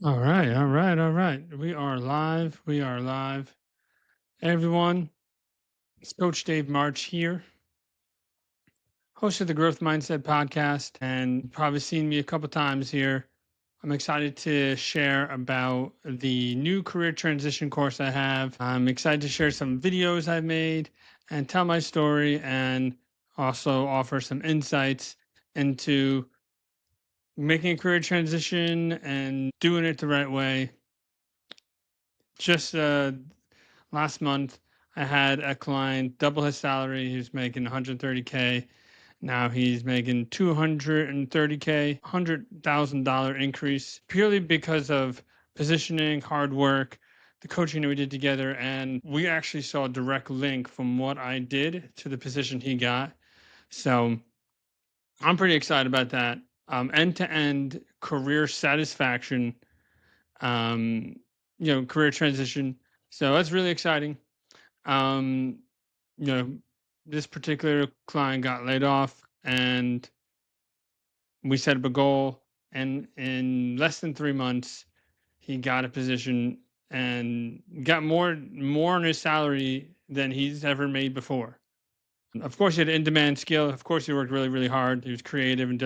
All right, all right, all right. We are live. We are live. Hey, everyone, it's Coach Dave March here, host of the Growth Mindset podcast, and you've probably seen me a couple times here. I'm excited to share about the new career transition course I have. I'm excited to share some videos I've made and tell my story and also offer some insights into making a career transition and doing it the right way. Just last month, I had a client double his salary. He was making 130K. Now he's making 230K, $100,000 increase purely because of positioning, hard work, the coaching that we did together. And we actually saw a direct link from what I did to the position he got. So I'm pretty excited about that. End to end career satisfaction, um, career transition. So that's really exciting. Um, you know, this particular client got laid off, and we set up a goal, and in less than 3 months, he got a position and got more on his salary than he's ever made before. Of course, he had in-demand skill. Of course, he worked really, really hard. He was creative and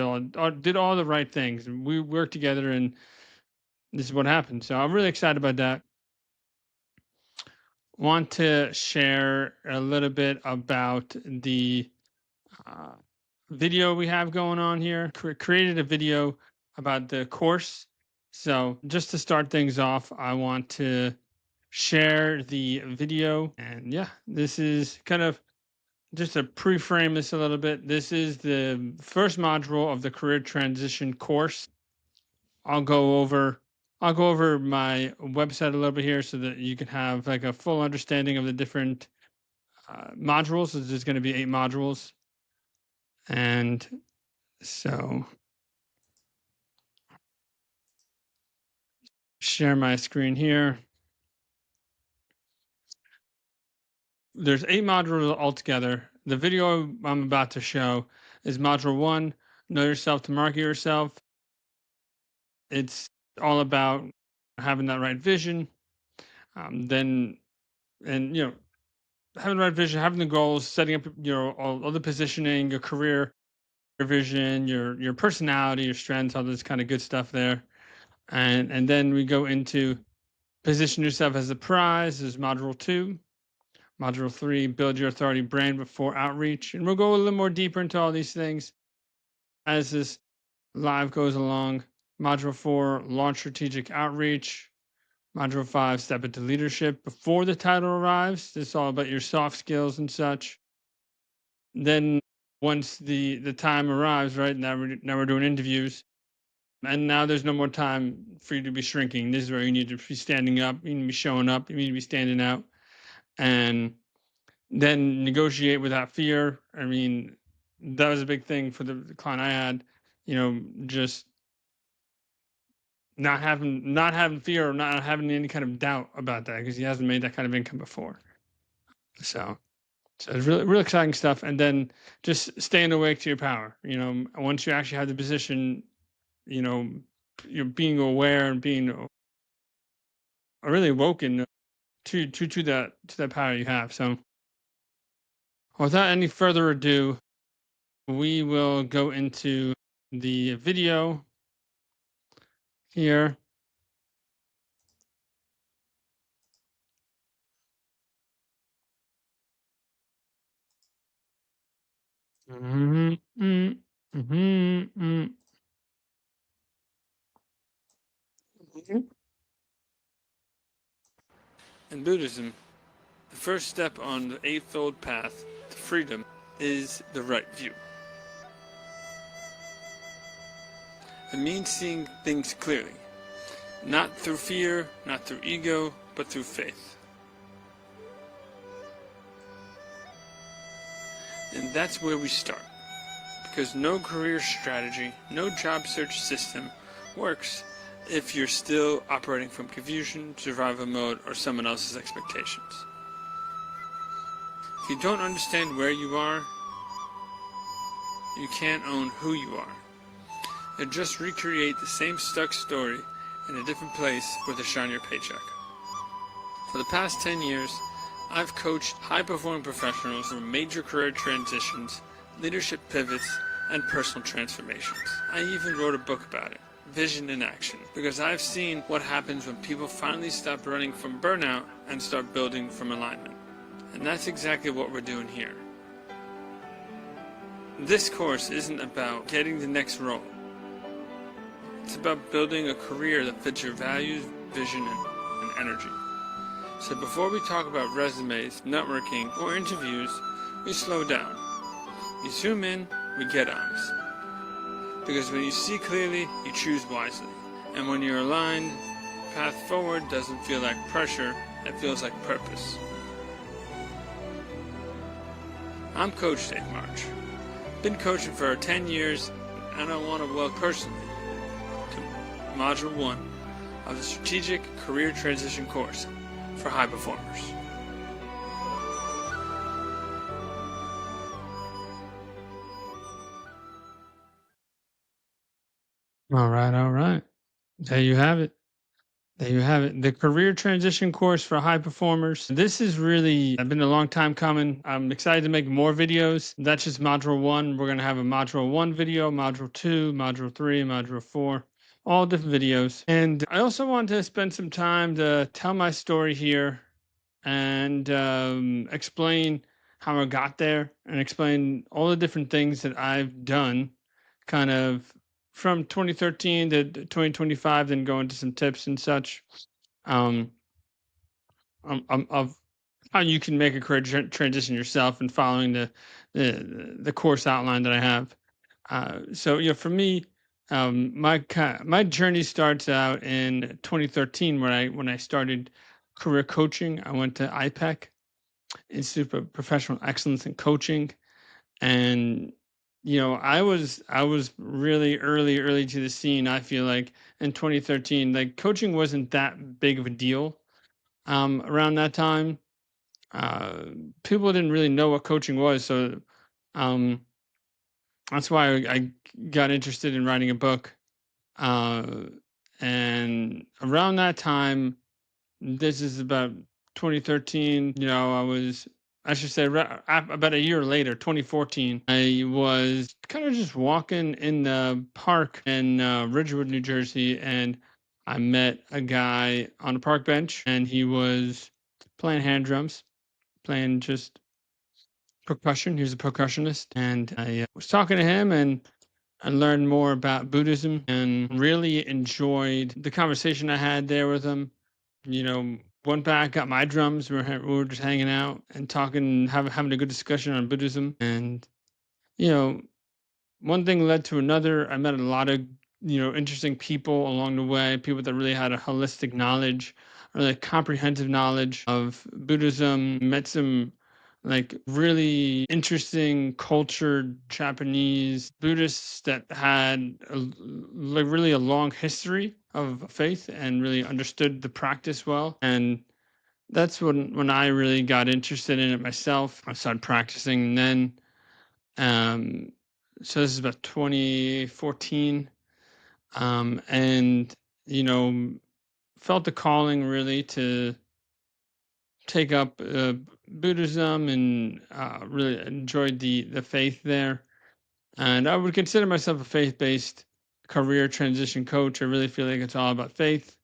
did all the right things. We worked together, and this is what happened. So I'm really excited about that. Want to share a little bit about the uh, video we have going on here. Created a video about the course. So just to start things off, I want to share the video. And yeah, this is kind of just to pre-frame this a little bit. This is the first module of the career transition course. I'll go over I'll go over my website a little bit here so that you can have like a full understanding of the different modules. So there's going to be 8 modules, and so share my screen here. There's 8 modules altogether. The video I'm about to show is module 1, know yourself to market yourself. It's all about having that right vision. Then, and having the right vision, having the goals, setting up all the positioning, your career, your vision, your personality, your strengths, all this kind of good stuff there. And then we go into position yourself as a prize. Is module 2. Module 3, build your authority brand before outreach. And we'll go a little more deeper into all these things as this live goes along. Module 4, launch strategic outreach. Module 5, step into leadership before the title arrives. This is all about your soft skills and such. Then once the time arrives, right, now we're doing interviews. And now there's no more time for you to be shrinking. This is where you need to be standing up, you need to be showing up, you need to be standing out. And then negotiate without fear. I mean, that was a big thing for the client I had. Just not having fear or not having any kind of doubt about that because he hasn't made that kind of income before. So, so it's really really exciting stuff. And then just staying awake to your power. Once you actually have the position, you know, you're being aware and being really awoken to that power you have. So, without any further ado, we will go into the video here. Mhm, mm, mhm, mm, mhm. In Buddhism, the first step on the Eightfold Path to freedom is the right view. It means seeing things clearly, not through fear, not through ego, but through faith. And that's where we start. Because no career strategy, no job search system works if you're still operating from confusion, survival mode, or someone else's expectations. If you don't understand where you are, you can't own who you are. You'll just recreate the same stuck story in a different place with a shinier paycheck. For the past 10 years, I've coached high-performing professionals through major career transitions, leadership pivots, and personal transformations. I even wrote a book about it, Vision in Action, because I've seen what happens when people finally stop running from burnout and start building from alignment. And that's exactly what we're doing here. This course isn't about getting the next role. It's about building a career that fits your values, vision, and energy. So before we talk about resumes, networking, or interviews, we slow down. We zoom in, we get honest. Because when you see clearly, you choose wisely. And when you're aligned, path forward doesn't feel like pressure, it feels like purpose. I'm Coach Dave March. Been coaching for 10 years, and I want to welcome personally to Module 1 of the Strategic Career Transition course for high performers. All right. There you have it. The career transition course for high performers. This is really been a long time coming. I'm excited to make more videos. That's just module 1. We're going to have a module 1 video, module 2, module 3, module 4, all different videos. And I also want to spend some time to tell my story here and explain how I got there and explain all the different things that I've done kind of from 2013 to 2025, then go into some tips and such um, of how you can make a career transition yourself and following the course outline that I have. So for me, my journey starts out in 2013 when I started career coaching. I went to IPEC, Institute of Professional Excellence in Coaching, and I was really early to the scene. I feel like in 2013, like coaching wasn't that big of a deal around that time. Uh, People didn't really know what coaching was, so um, that's why I got interested in writing a book. Uh, and around that time, this is about 2013. I should say, about a year later, 2014, I was kind of just walking in the park in Ridgewood, New Jersey, and I met a guy on a park bench, and he was playing hand drums, playing just percussion. He was a percussionist, and I was talking to him, and I learned more about Buddhism and really enjoyed the conversation I had there with him. Went back, got my drums. We were just hanging out and talking, having a good discussion on Buddhism. And, you know, one thing led to another. I met a lot of, interesting people along the way, people that really had a holistic knowledge, really comprehensive knowledge of Buddhism. Met some like really interesting cultured Japanese Buddhists that had like really a long history of faith and really understood the practice well. And that's when I really got interested in it myself. I started practicing then. Um, so this is about 2014, and you know, felt the calling really to take up Buddhism and really enjoyed the faith there. And I would consider myself a faith based career transition coach. I really feel like it's all about faith,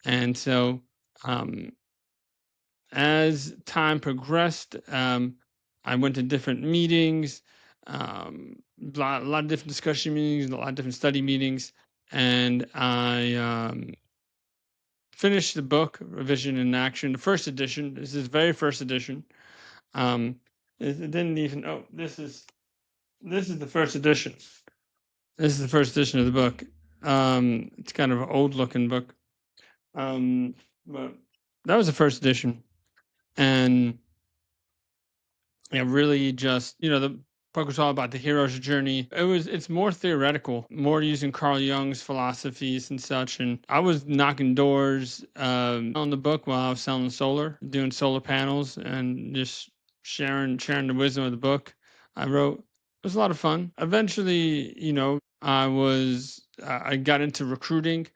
and so um, as time progressed, I went to different meetings, a lot of different discussion meetings, a lot of different study meetings, and I finished the book, Revision in Action, the first edition. This is the very first edition. Um, it didn't even. Oh, this is the first edition. This is the first edition of the book. It's kind of an old looking book, but that was the first edition, and yeah, really just, the book was all about the hero's journey. It's more theoretical, more using Carl Jung's philosophies and such. And I was knocking doors on the book while I was selling solar, doing solar panels and just sharing the wisdom of the book I wrote. It was a lot of fun. Eventually, I got into recruiting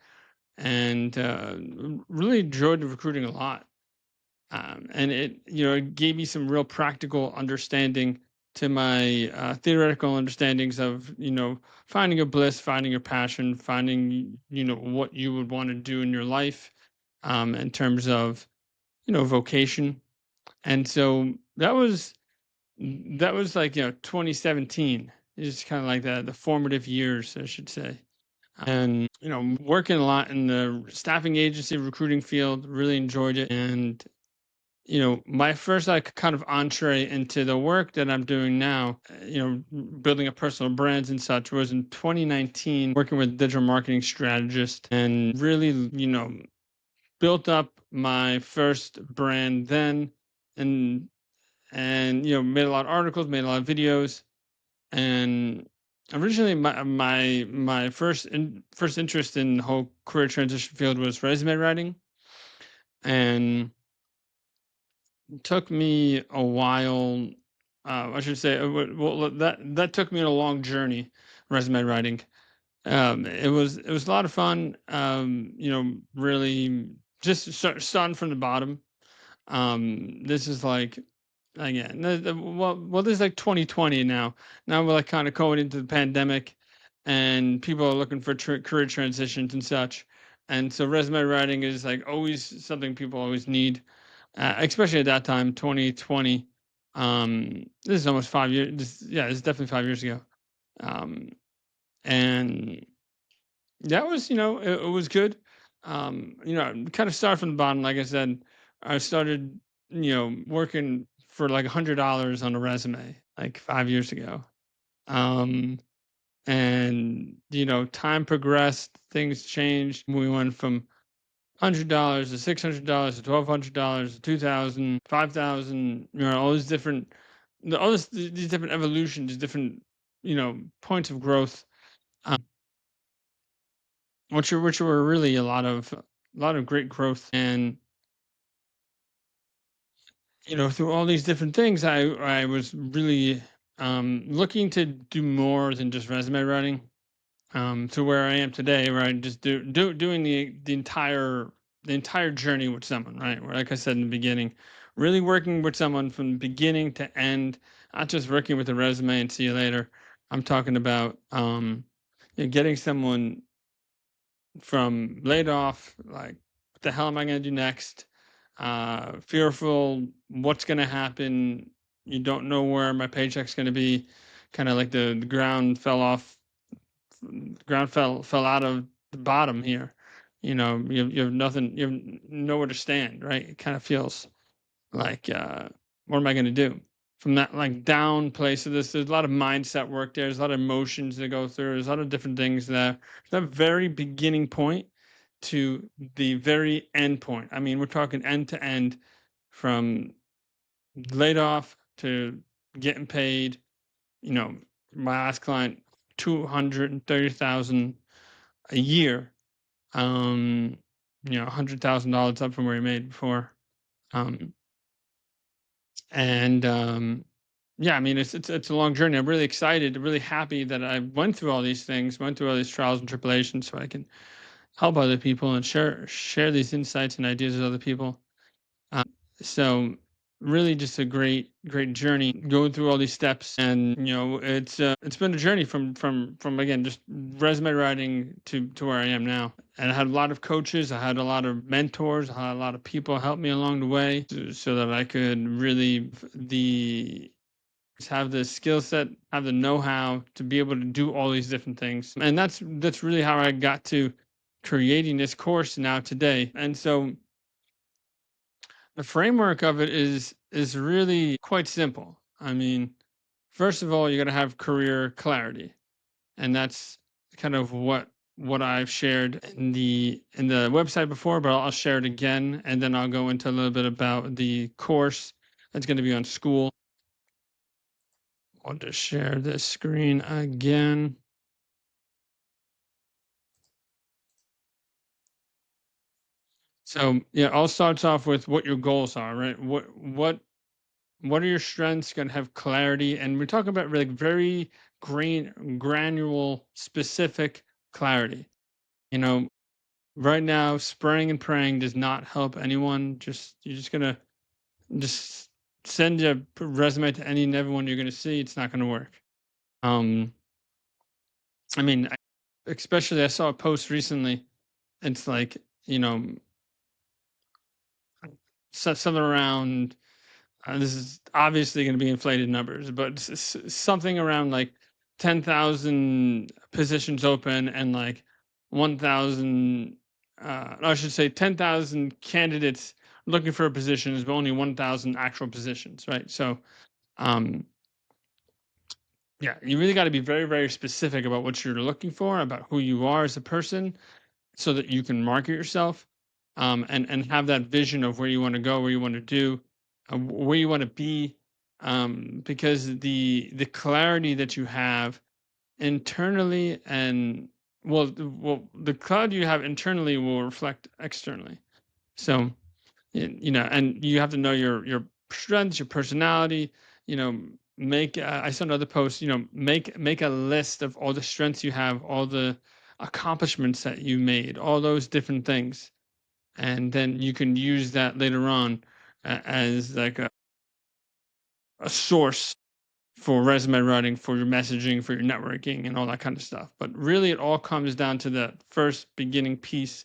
and really enjoyed the recruiting a lot. And it gave me some real practical understanding to my theoretical understandings of finding your bliss, finding your passion, finding what you would want to do in your life, in terms of vocation. And so that was like 2017. It's kind of like the formative years, I should say. And working a lot in the staffing agency recruiting field, really enjoyed it. And my first like kind of entree into the work that I'm doing now, building up personal brands and such, was in 2019, working with a digital marketing strategist, and really, built up my first brand then, and made a lot of articles, made a lot of videos. And originally my first interest in the whole career transition field was resume writing, and it took me a while. I should say, well, that took me on a long journey, resume writing. It was a lot of fun. Really just starting from the bottom. This is like, again, this is like 2020 now. Now we're like kind of going into the pandemic, and people are looking for career transitions and such. And so resume writing is like always something people always need, especially at that time, 2020. This is almost 5 years. Yeah, this is definitely 5 years ago. Um, and that was, it was good. Kind of start from the bottom. Like I said, I started, working for like $100 on a resume like 5 years ago. Um, and time progressed, things changed. We went from $100 to $600 to $1,200 to 2,000, 5,000. All these different, these different evolutions, different, points of growth. Which were really a lot of great growth. And through all these different things, I was really looking to do more than just resume writing, to where I am today, where I just doing the entire journey with someone, right? Where, like I said in the beginning, really working with someone from beginning to end, not just working with a resume and see you later. I'm talking about getting someone from laid off, like, what the hell am I going to do next? Fearful, what's going to happen? You don't know where my paycheck's going to be. Kind of like the ground fell off, the ground fell out of the bottom here. You have nothing, you have nowhere to stand, right? It kind of feels like, what am I going to do? From that like down place of this, there's a lot of mindset work there. There's a lot of emotions that go through. There's a lot of different things there. That very beginning point to the very end point. I mean, we're talking end to end, from laid off to getting paid. You know, my last client, 230,000 a year. $100,000 up from where he made before. Um, and Yeah, I mean, it's a long journey. I'm really excited, really happy that I went through all these things, went through all these trials and tribulations, so I can help other people and share these insights and ideas with other people. So really just a great journey going through all these steps. And it's been a journey from again, just resume writing to where I am now. And I had a lot of coaches, I had a lot of mentors, I had a lot of people help me along the way, so that I could really the have the skill set, have the know-how to be able to do all these different things. And that's really how I got to creating this course now today. And so the framework of it is really quite simple. I mean, first of all, you got to have career clarity, and that's kind of what I've shared in the website before, but I'll share it again, and then I'll go into a little bit about the course that's going to be on School. I'll just share this screen again. So yeah, all starts off with what your goals are, right? What are your strengths? Going to have clarity, and we're talking about like very granular, specific clarity. You know, Right now, spraying and praying does not help anyone. You're just gonna just send your resume to any and everyone you're gonna see. It's not gonna work. Um, I mean, especially I saw a post recently. It's like, you know, something around. This is obviously going to be inflated numbers, but something around like 10,000 positions open and like 1,000, I should say 10,000 candidates looking for positions, but only 1,000 actual positions, right? So, um, yeah, you really got to be very, very specific about what you're looking for, about who you are as a person, so that you can market yourself, and have that vision of where you want to go, where you want to do, where you want to be, because the clarity that you have internally and the clarity you have internally will reflect externally. So and you have to know your strengths, your personality. You know, make I saw another post. Make a list of all the strengths you have, all the accomplishments that you made, all those different things, and then you can use that later on as like a source for resume writing, for your messaging, for your networking, and all that kind of stuff. But really, it all comes down to the first beginning piece,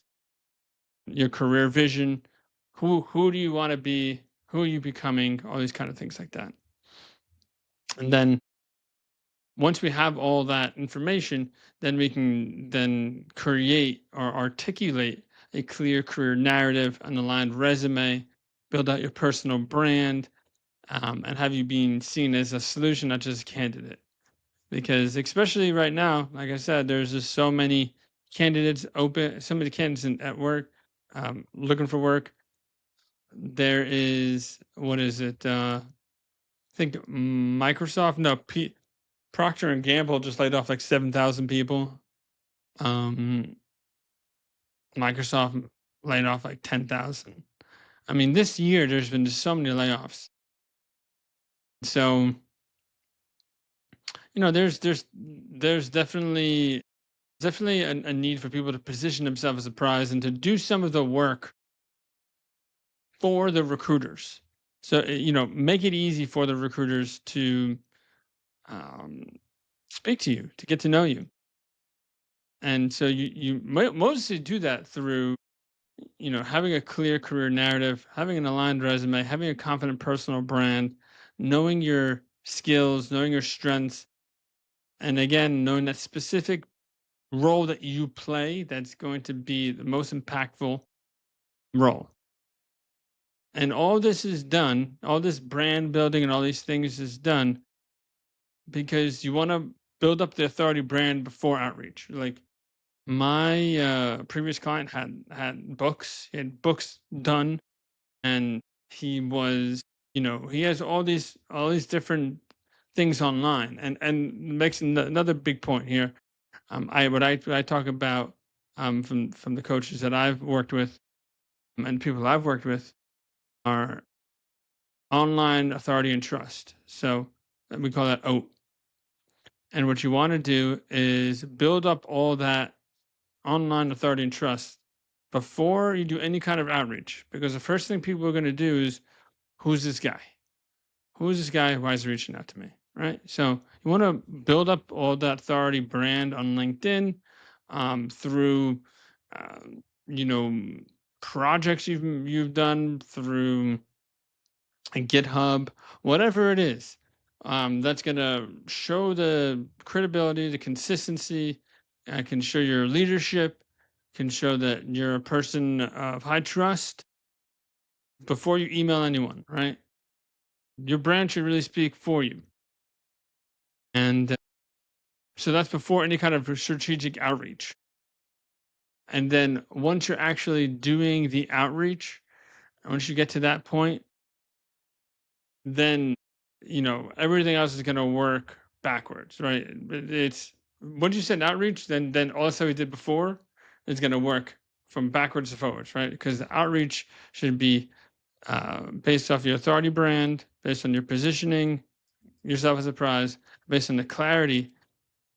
your career vision. Who do you want to be? Who are you becoming? All these kind of things like that. And then once we have all that information, then we can then create or articulate a clear career narrative, an aligned resume, build out your personal brand, and have you being seen as a solution, not just a candidate. Because especially right now, like I said, there's just so many candidates open, so many candidates at work, looking for work. There is, what is it? I think Microsoft, no, Procter and Gamble just laid off like 7,000 people. Um, Microsoft laid off like 10,000. I mean, this year there's been just so many layoffs. So, there's definitely a need for people to position themselves as a prize and to do some of the work for the recruiters. So, make it easy for the recruiters to um, speak to you, to get to know you. And so mostly do that through having a clear career narrative, having an aligned resume, having a confident personal brand, knowing your skills, knowing your strengths, and again, knowing that specific role that you play that's going to be the most impactful role. And all this is done, all this brand building and all these things is done because you want to build up the authority brand before outreach. Like my previous client had books, he had books done, and he was, he has all these different things online, and makes another big point here. What I talk about, from the coaches that I've worked with, and people I've worked with, are online authority and trust. So we call that OAT. And what you want to do is build up all that online authority and trust before you do any kind of outreach. Because the first thing people are going to do is, who's this guy? Who's this guy? Why is he reaching out to me? Right. So you want to build up all that authority brand on LinkedIn, through, you know, projects you've done through GitHub, whatever it is. That's going to show the credibility, the consistency, can show your leadership, can show that you're a person of high trust before you email anyone, right? Your brand should really speak for you. And so that's before any kind of strategic outreach. And then once you're actually doing the outreach, once you get to that point, then everything else is going to work backwards, right? It's once you set outreach, then also we did before is going to work from backwards to forwards, right? Because the outreach should be based off your authority brand, based on your positioning yourself as a prize, based on the clarity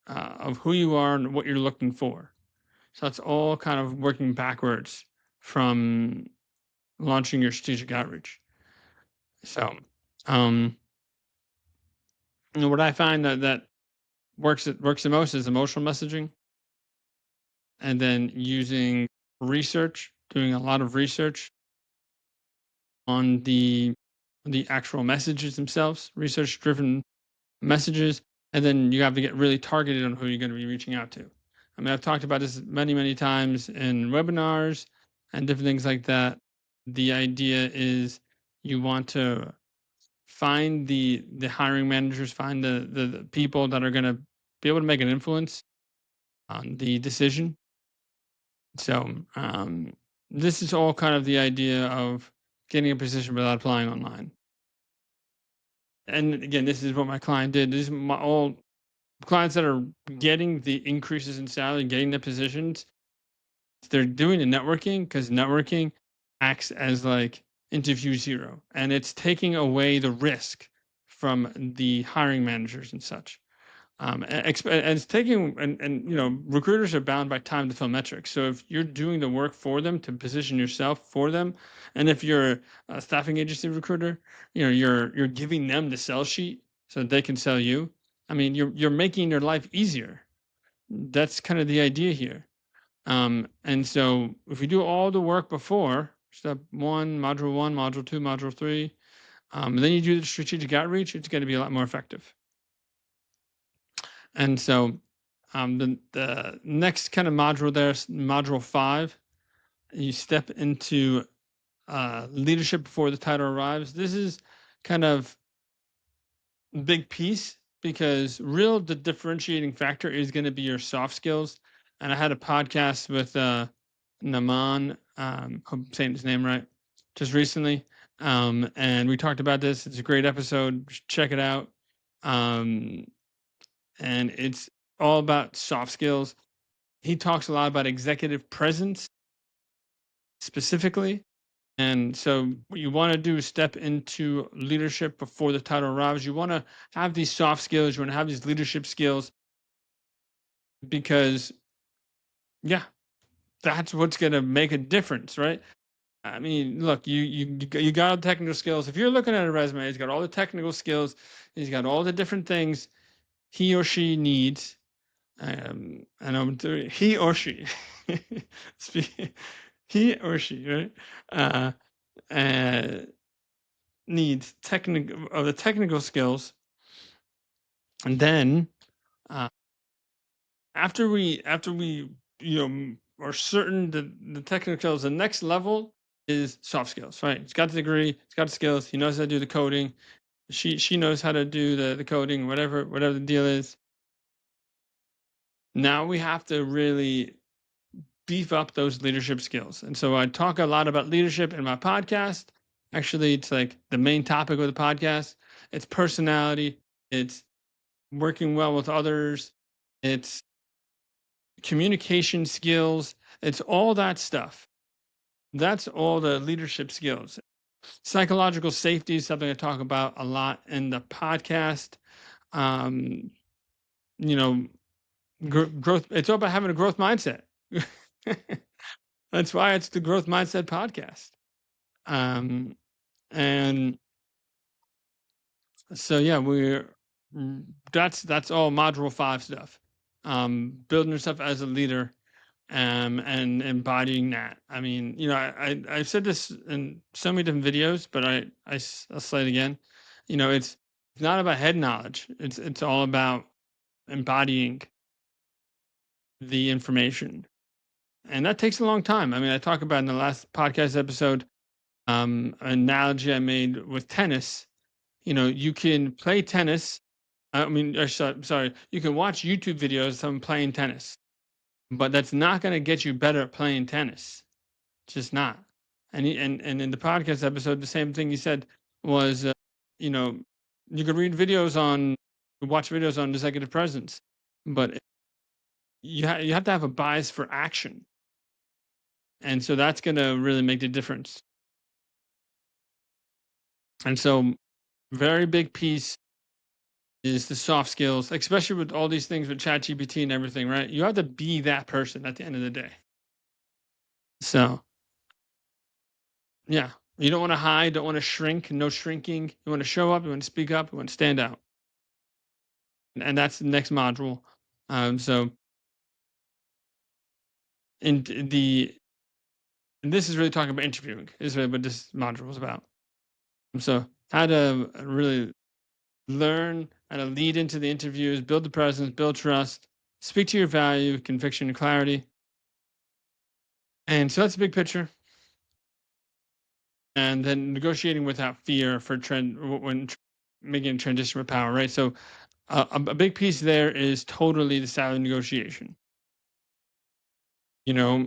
of who you are and what you're looking for. So that's all kind of working backwards from launching your strategic outreach. So, um, what I find that works the most is emotional messaging, and then using research, doing a lot of research on the actual messages themselves, research driven messages, and then you have to get really targeted on who you're going to be reaching out to. I mean, I've talked about this many times in webinars and different things like that. The idea is you want to find the hiring managers, find the people that are going to be able to make an influence on the decision. So this is all kind of the idea of getting a position without applying online. And again, this is what my client did. These are all clients that are getting the increases in salary, getting the positions. They're doing the networking because networking acts as like interview zero, and it's taking away the risk from the hiring managers and such. And it's taking and recruiters are bound by time to fill metrics. So if you're doing the work for them to position yourself for them, and if you're a staffing agency recruiter, you're giving them the sell sheet so that they can sell you. I mean, you're making their life easier. That's kind of the idea here. And so if you do all the work before step one, module two, module three, then you do the strategic outreach, it's going to be a lot more effective. And so the next kind of module there is module 5. You step into leadership before the title arrives. This is kind of a big piece because the differentiating factor is going to be your soft skills. And I had a podcast with Naman, hope I'm saying his name right, just recently. And we talked about this. It's a great episode. Check it out. Um, and it's all about soft skills. He talks a lot about executive presence specifically. And so, what you want to do is step into leadership before the title arrives. You want to have these soft skills, you want to have these leadership skills because, yeah, that's what's going to make a difference, right? I mean, look, you got all the technical skills. If you're looking at a resume, he's got all the technical skills, he's got all the different things he or she needs. And I'm doing he or she, he or she, right? Uh, uh, needs technical of the technical skills, and then uh, after we are certain that the technical skills, the next level is soft skills, right? He's got the degree, he's got the skills, he knows how to do the coding, she knows how to do the coding, whatever the deal is. Now we have to really beef up those leadership skills. And so I talk a lot about leadership in my podcast. Actually, it's like the main topic of the podcast. It's personality, it's working well with others, it's communication skills, it's all that stuff. That's all the leadership skills. Psychological safety is something I talk about a lot in the podcast. Um, you know, growth, it's all about having a growth mindset. That's why it's the Growth Mindset Podcast. Um, and so yeah, that's all module 5 stuff. Building yourself as a leader, and embodying that. I mean, I've said this in so many different videos, but I'll say it again. It's not about head knowledge. It's all about embodying the information, and that takes a long time. I mean, I talk about in the last podcast episode, analogy I made with tennis. You can play tennis. I mean, sorry, you can watch YouTube videos of someone playing tennis, but that's not going to get you better at playing tennis. It's just not. And in the podcast episode, the same thing he said was, you know, you could watch videos on executive presence, but you have to have a bias for action, and so that's going to really make the difference. And so, very big piece is the soft skills, especially with all these things with ChatGPT and everything, right? You have to be that person at the end of the day. So, yeah, you don't want to hide, don't want to shrink, no shrinking. You want to show up, you want to speak up, you want to stand out. And that's the next module. So, in the and this is really talking about interviewing, is really what this module was about. So, how to really learn how to lead into the interviews, build the presence, build trust, speak to your value, conviction, and clarity. And so that's a big picture. And then negotiating without fear for making a transition with power, right? So a big piece there is totally the salary negotiation. You know,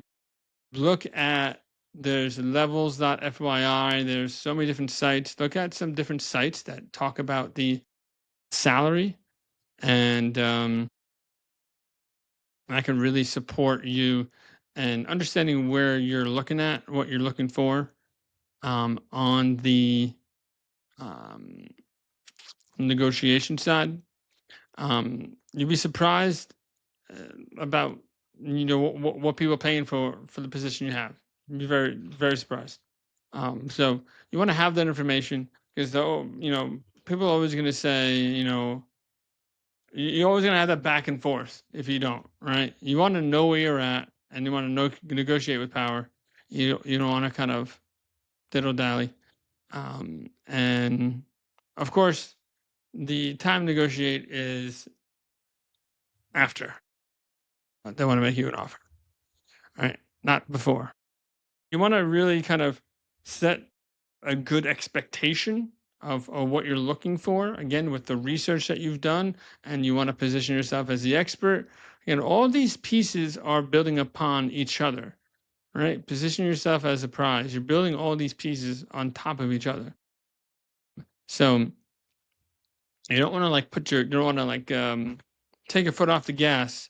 look at there's levels.fyi. There's so many different sites. Look at some different sites that talk about the salary, and that can really support you and understanding where you're looking at, what you're looking for on the um, negotiation side. You'd be surprised about what people are paying for the position you have. You'd be very surprised. So you want to have that information because though people are always going to say you're always going to have that back and forth if you don't, right? You want to know where you're at and you want to negotiate with power. You don't want to kind of diddle dally. And of course, the time to negotiate is after they want to make you an offer, right? Not before. You want to really kind of set a good expectation of what you're looking for, again, with the research that you've done, and you want to position yourself as the expert. Again, all these pieces are building upon each other, right? Position yourself as a prize. You're building all these pieces on top of each other. So you don't want to you don't want to take your foot off the gas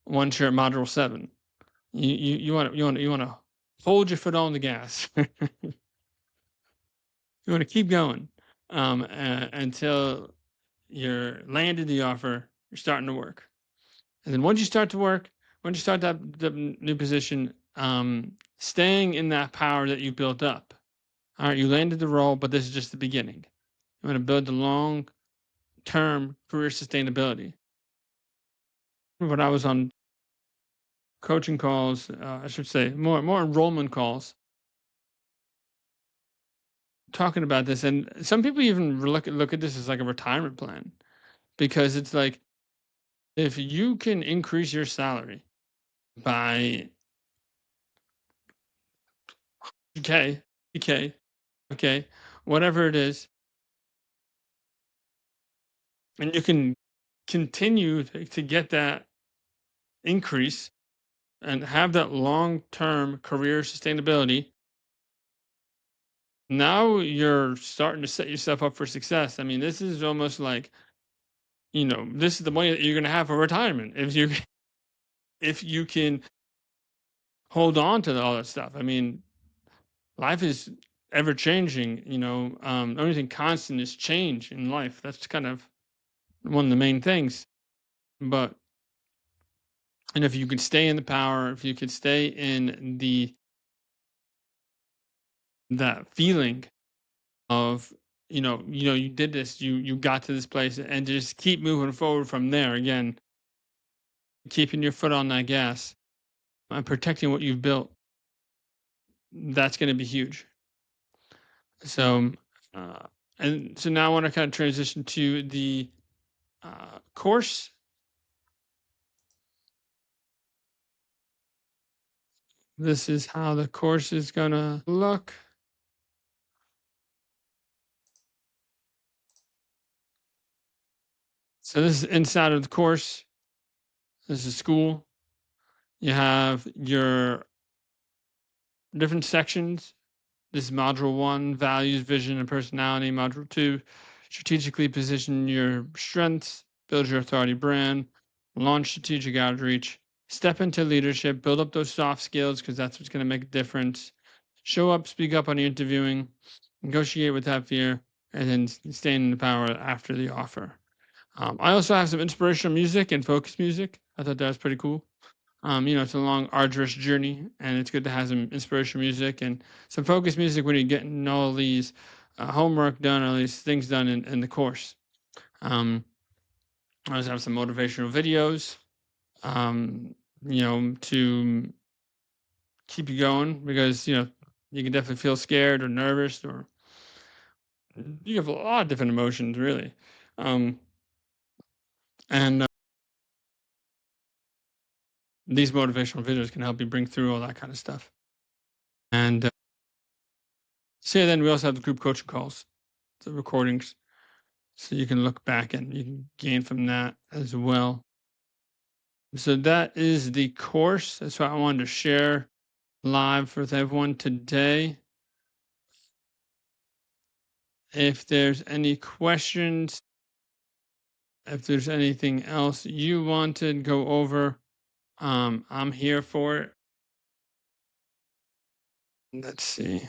once you're at module 7. You want to hold your foot on the gas. You want to keep going until you're landed the offer, you're starting to work. And then once you start to work, once you start the new position, staying in that power that you built up. All right, you landed the role, but this is just the beginning. You want to build the long term career sustainability. When I was on coaching calls, I should say more enrollment calls, talking about this, and some people even look at this as like a retirement plan because it's like if you can increase your salary by K, K, okay, whatever it is, and you can continue to get that increase and have that long-term career sustainability. Now you're starting to set yourself up for success. I mean, this is almost like, this is the money that you're going to have for retirement if you can hold on to all that stuff. I mean, life is ever changing. The only thing constant is change in life. That's kind of one of the main things. But and if you could stay in the power, if you could stay in that feeling of you did this, you got to this place, and just keep moving forward from there. Again, keeping your foot on that gas and protecting what you've built. That's going to be huge. So, uh, and so now I want to kind of transition to the course. This is how the course is going to look. So this is inside of the course. This is school. You have your different sections. This is module 1, values, vision, and personality. Module 2, strategically position your strengths, build your authority brand, launch strategic outreach, step into leadership, build up those soft skills because that's what's going to make a difference. Show up, speak up on your interviewing, negotiate without fear, and then staying in the power after the offer. I also have some inspirational music and focus music. I thought that was pretty cool. It's a long, arduous journey, and it's good to have some inspirational music and some focus music when you're getting all these homework done, all these things done in the course. Um, I also have some motivational videos, to keep you going because you can definitely feel scared or nervous, or you have a lot of different emotions, really. Um, and these motivational videos can help you bring through all that kind of stuff. And so yeah, then we also have the group coaching calls, the recordings, so you can look back and you can gain from that as well. So that is the course. That's what I wanted to share live with everyone today. If there's any questions, if there's anything else you want to go over, I'm here for it. Let's see.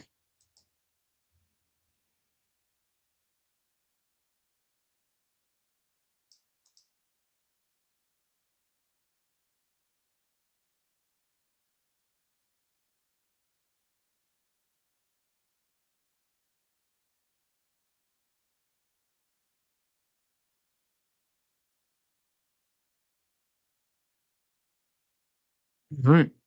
All right.